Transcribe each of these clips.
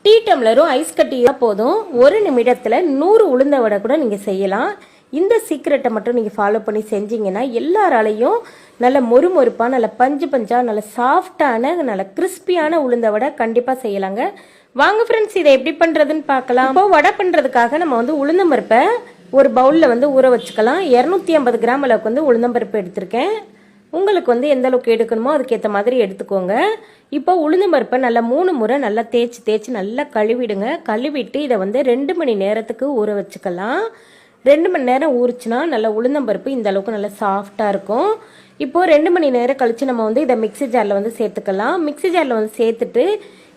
Tea டம்ளரும் ice கட்டியா போதும். 1 நிமிடத்தில் 100 உளுந்த வடை கூட நீங்கள் செய்யலாம். இந்த சீக்ரெட்டை மட்டும் நீங்கள் ஃபாலோ பண்ணி செஞ்சீங்கன்னா எல்லாராலையும் நல்ல மொறுமொறுப்பாக, நல்ல பஞ்சு பஞ்சாக, நல்ல சாஃப்டான, நல்ல கிறிஸ்பியான உளுந்த வடை கண்டிப்பாக செய்யலாங்க. வாங்க ஃப்ரெண்ட்ஸ், இதை எப்படி பண்ணுறதுன்னு பார்க்கலாம். இப்போ வடை பண்ணுறதுக்காக நம்ம வந்து உளுந்தம்பருப்பை ஒரு பவுலில் வந்து ஊற வச்சுக்கலாம். 250 கிராம் அளவுக்கு வந்து உளுந்தம்பருப்பு எடுத்திருக்கேன். உங்களுக்கு வந்து எந்த அளவுக்கு எடுக்கணுமோ அதுக்கேற்ற மாதிரி எடுத்துக்கோங்க. இப்போ உளுந்தம்பருப்பை நல்லா 3 முறை நல்லா தேய்ச்சி நல்லா கழுவிடுங்க. கழுவிட்டு இதை வந்து 2 மணி நேரத்துக்கு ஊற வச்சுக்கலாம். 2 மணி நேரம் ஊறிச்சுன்னா நல்லா உளுந்தம்பருப்பு இந்த அளவுக்கு நல்லா சாஃப்டாக இருக்கும். இப்போ 2 மணி நேரம் கழிச்சு நம்ம வந்து இதை மிக்சி ஜாரில் வந்து சேர்த்துக்கலாம். மிக்சி ஜாரில் வந்து சேர்த்துட்டு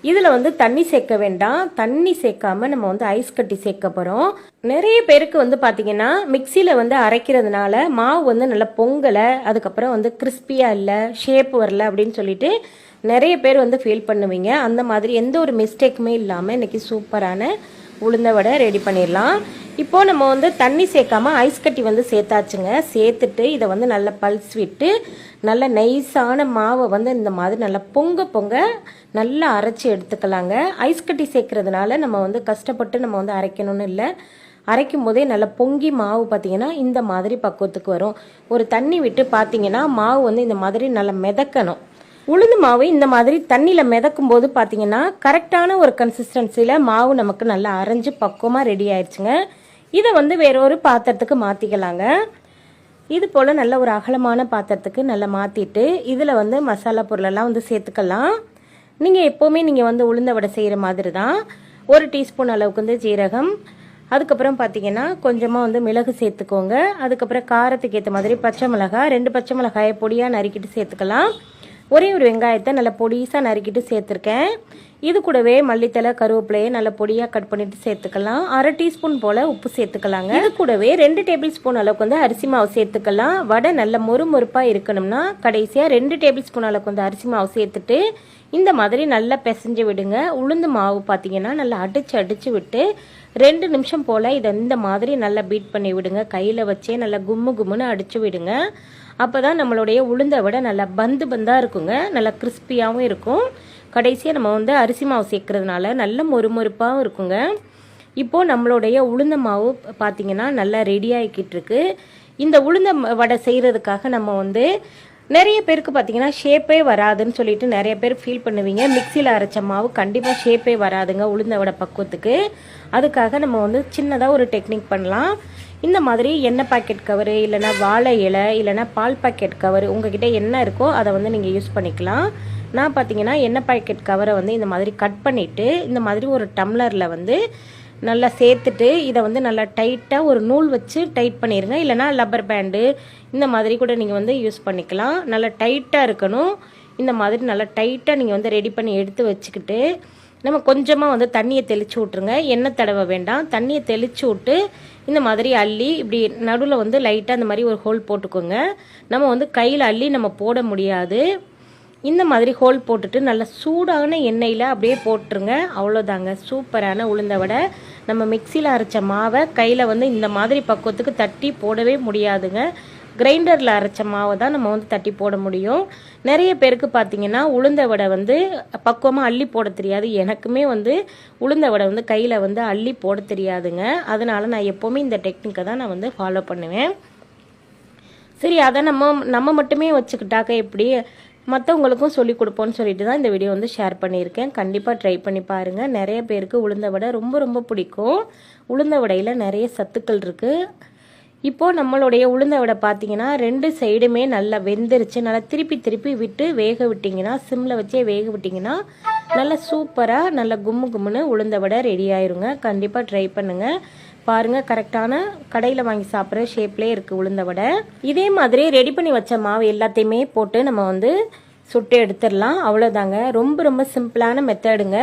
இதில் வந்து தண்ணி சேர்க்க வேண்டாம். தண்ணி சேர்க்காம நம்ம வந்து ஐஸ் கட்டி சேர்க்க போகிறோம். நிறைய பேருக்கு வந்து பார்த்தீங்கன்னா மிக்சியில் வந்து அரைக்கிறதுனால மாவு வந்து நல்லா பொங்கலை, அதுக்கப்புறம் வந்து கிறிஸ்பியாக இல்லை, ஷேப் வரல அப்படின்னு சொல்லிட்டு நிறைய பேர் வந்து ஃபீல் பண்ணுவீங்க. அந்த மாதிரி எந்த ஒரு மிஸ்டேக்குமே இல்லாமல் இன்னைக்கு சூப்பரான உளுந்த வடை ரெடி பண்ணிடலாம். இப்போது நம்ம வந்து தண்ணி சேர்க்காம ஐஸ் கட்டி வந்து சேர்த்தாச்சுங்க. சேர்த்துட்டு இதை வந்து நல்லா பல்ஸ் விட்டு நல்ல நைஸான மாவை வந்து இந்த மாதிரி நல்லா பொங்க நல்லா அரைச்சி எடுத்துக்கலாங்க. ஐஸ் கட்டி சேர்க்கறதுனால நம்ம வந்து கஷ்டப்பட்டு நம்ம வந்து அரைக்கணும்னு இல்லை. அரைக்கும் போதே நல்லா பொங்கி மாவு பார்த்தீங்கன்னா இந்த மாதிரி பக்குவத்துக்கு வரும். ஒரு தண்ணி விட்டு பார்த்தீங்கன்னா மாவு வந்து இந்த மாதிரி நல்லா மிதக்கணும். உளுந்து மாவு இந்த மாதிரி தண்ணியில் மிதக்கும் போது பார்த்தீங்கன்னா கரெக்டான ஒரு கன்சிஸ்டன்சியில் மாவு நமக்கு நல்லா அரைஞ்சு பக்குவமாக ரெடி ஆயிடுச்சுங்க. இதை வந்து வேற ஒரு பாத்திரத்துக்கு மாற்றிக்கலாங்க. இது போல் நல்ல ஒரு அகலமான பாத்திரத்துக்கு நல்லா மாற்றிட்டு இதில் வந்து மசாலா பொருளெல்லாம் வந்து சேர்த்துக்கலாம். நீங்கள் எப்போவுமே நீங்கள் வந்து உளுந்த வடை செய்கிற மாதிரி தான். 1 டீஸ்பூன் அளவுக்கு வந்து ஜீரகம், அதுக்கப்புறம் பார்த்தீங்கன்னா கொஞ்சமாக வந்து மிளகு சேர்த்துக்கோங்க. அதுக்கப்புறம் காரத்துக்கு ஏற்ற மாதிரி பச்சை மிளகாய், 2 பச்சை மிளகாயை பொடியாக நறுக்கிட்டு சேர்த்துக்கலாம். ஒரே ஒரு வெங்காயத்தை நல்லா பொடிசாக நறுக்கிட்டு சேர்த்துருக்கேன். இது கூடவே மல்லித்தலை, கருவேப்பிலையை நல்லா பொடியாக கட் பண்ணிட்டு சேர்த்துக்கலாம். 1/2 டீஸ்பூன் போல் உப்பு சேர்த்துக்கலாங்க. இது கூடவே 2 டேபிள் ஸ்பூன் அளவுக்கு வந்து அரிசி மாவு சேர்த்துக்கலாம். வடை நல்ல மொறுமொறுப்பாக இருக்கணும்னா கடைசியாக 2 டேபிள் ஸ்பூன் அளவுக்கு வந்து அரிசி மாவு சேர்த்துட்டு இந்த மாதிரி நல்லா பிசைஞ்சு விடுங்க. உளுந்து மாவு பார்த்தீங்கன்னா நல்லா அடிச்சு விட்டு 2 நிமிஷம் போல் இதை இந்த மாதிரி நல்லா பீட் பண்ணி விடுங்க. கையில் வச்சே நல்லா கும்முன்னு அடிச்சு விடுங்க. அப்போ தான் நம்மளுடைய உளுந்த வடை நல்லா பந்தாக இருக்குங்க, நல்லா கிறிஸ்பியாகவும் இருக்கும். கடைசியாக நம்ம வந்து அரிசி மாவு சேர்க்கறதுனால நல்ல மொறுமொறுப்பாகவும் இருக்குங்க. இப்போது நம்மளுடைய உளுந்த மாவு பார்த்திங்கன்னா நல்லா ரெடி ஆகிக்கிட்டு இருக்கு. இந்த உளுந்த வடை செய்கிறதுக்காக நம்ம வந்து நிறைய பேருக்கு பார்த்தீங்கன்னா ஷேப்பே வராதுன்னு சொல்லிட்டு நிறைய பேர் ஃபீல் பண்ணுவீங்க. மிக்சியில் அரைச்ச மாவு கண்டிப்பாக ஷேப்பே வராதுங்க உளுந்த வடை பக்குவத்துக்கு. அதுக்காக நம்ம வந்து சின்னதாக ஒரு டெக்னிக் பண்ணலாம். இந்த மாதிரி எண்ணெய் பாக்கெட் கவரு, இல்லைனா வாழை இலை, இல்லைனா பால் பாக்கெட் கவர், உங்ககிட்ட என்ன இருக்கோ அதை வந்து நீங்கள் யூஸ் பண்ணிக்கலாம். நான் பார்த்தீங்கன்னா எண்ணெய் பாக்கெட் கவரை வந்து இந்த மாதிரி கட் பண்ணிவிட்டு இந்த மாதிரி ஒரு டம்ளரில் வந்து நல்லா சேர்த்துட்டு இதை வந்து நல்லா டைட்டாக ஒரு நூல் வச்சு டைட் பண்ணிடுங்க. இல்லைனா லப்பர் பேண்டு இந்த மாதிரி கூட நீங்கள் வந்து யூஸ் பண்ணிக்கலாம். நல்லா டைட்டாக இருக்கணும். இந்த மாதிரி நல்லா டைட்டாக நீங்கள் வந்து ரெடி பண்ணி எடுத்து வச்சுக்கிட்டு நம்ம கொஞ்சமாக வந்து தண்ணியை தெளித்து விட்ருங்க. எண்ணெய் தடவை வேண்டாம். தண்ணியை தெளித்து விட்டு இந்த மாதிரி அள்ளி இப்படி நடுவில் வந்து லைட்டாக இந்த மாதிரி ஒரு ஹோல் போட்டுக்கோங்க. நம்ம வந்து கையில் அள்ளி நம்ம போட முடியாது. இந்த மாதிரி ஹோல் போட்டுட்டு நல்லா சூடான எண்ணெயில் அப்படியே போட்டுருங்க. அவ்வளோதாங்க, சூப்பரான உளுந்த வடை. நம்ம மிக்சியில் அரைச்ச மாவை கையில் வந்து இந்த மாதிரி பக்குவத்துக்கு தட்டி போடவே முடியாதுங்க. கிரைண்டரில் அரைச்ச மாவை தான் நம்ம வந்து தட்டி போட முடியும். நிறைய பேருக்கு பார்த்தீங்கன்னா உளுந்த வடை வந்து பக்குவமாக அள்ளி போட தெரியாது. எனக்குமே வந்து உளுந்த வடை வந்து கையில் வந்து அள்ளி போட தெரியாதுங்க. அதனால நான் எப்போவுமே இந்த டெக்னிக்கை தான் நான் வந்து ஃபாலோ பண்ணுவேன். சரி, அதை நம்ம மட்டுமே வச்சுக்கிட்டாக்க எப்படி, மற்றவங்களுக்கும் சொல்லி கொடுப்போன்னு சொல்லிட்டு தான் இந்த வீடியோ வந்து ஷேர் பண்ணியிருக்கேன். கண்டிப்பாக ட்ரை பண்ணி பாருங்கள். நிறைய பேருக்கு உளுந்த வடை ரொம்ப பிடிக்கும். உளுந்த வடையில் நிறைய சத்துக்கள் இருக்குது. இப்போது நம்மளுடைய உளுந்த வடை பார்த்தீங்கன்னா 2 சைடுமே நல்லா வெந்துருச்சு. நல்லா திருப்பி விட்டு வேக விட்டிங்கன்னா, சிம்மில் வச்சே வேக விட்டிங்கன்னா நல்லா சூப்பராக நல்லா கும்முன்னு உளுந்த வடை ரெடி ஆயிருங்க. கண்டிப்பாக ட்ரை பண்ணுங்கள். பாருங்கள், கரெக்டான கடையில் வாங்கி சாப்பிட்ற ஷேப்லேயே இருக்குது உளுந்த வடை. இதே மாதிரி ரெடி பண்ணி வச்ச மாவு எல்லாத்தையுமே போட்டு நம்ம வந்து சுட்டு எடுத்துடலாம். அவ்வளோதாங்க, ரொம்ப சிம்பிளான மெத்தடுங்க.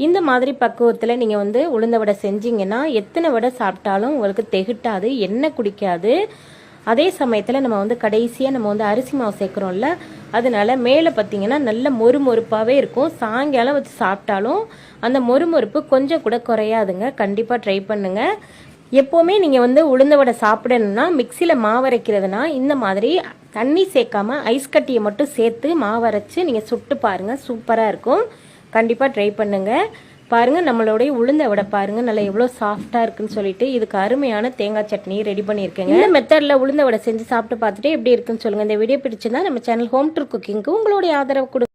இந்த மாதிரி பக்குவத்தில் நீங்கள் வந்து உளுந்த வடை செஞ்சீங்கன்னா எத்தனை வடை சாப்பிட்டாலும் உங்களுக்கு திகட்டாது, எண்ணெய் குடிக்காது. அதே சமயத்தில் நம்ம வந்து கடைசியாக நம்ம வந்து அரிசி மாவு சேர்க்குறோம்ல, அதனால மேலே பார்த்தீங்கன்னா நல்ல மொறுமொறுப்பாகவே இருக்கும். சாயங்காலம் வச்சு சாப்பிட்டாலும் அந்த மொறுமொறுப்பு கொஞ்சம் கூட குறையாதுங்க. கண்டிப்பாக ட்ரை பண்ணுங்கள். எப்போவுமே நீங்கள் வந்து உளுந்த வடை சாப்பிடணும்னா மிக்சியில் மாவு அரைக்கிறதுனா இந்த மாதிரி தண்ணி சேர்க்காம ஐஸ் கட்டியை மட்டும் சேர்த்து மாவு அரைச்சி நீங்கள் சுட்டு பாருங்கள், சூப்பராக இருக்கும். கண்டிப்பாக ட்ரை பண்ணுங்கள். பாருங்க நம்மளுடைய உளுந்த வடை பாருங்க நல்லா எவ்வளோ சாஃப்டா இருக்குன்னு சொல்லிட்டு இதுக்கு அருமையான தேங்காய் சட்னி ரெடி பண்ணியிருக்கேங்க. இந்த மெத்தட்ல உளுந்த வடை செஞ்சு சாப்பிட்டு பார்த்துட்டு எப்படி இருக்குன்னு சொல்லுங்க. இந்த வீடியோ பிடிச்சிருந்தா நம்ம சேனல் ஹோம் ட்ரூ குக்கிங்க்கு உங்களுடைய ஆதரவு கொடுங்க.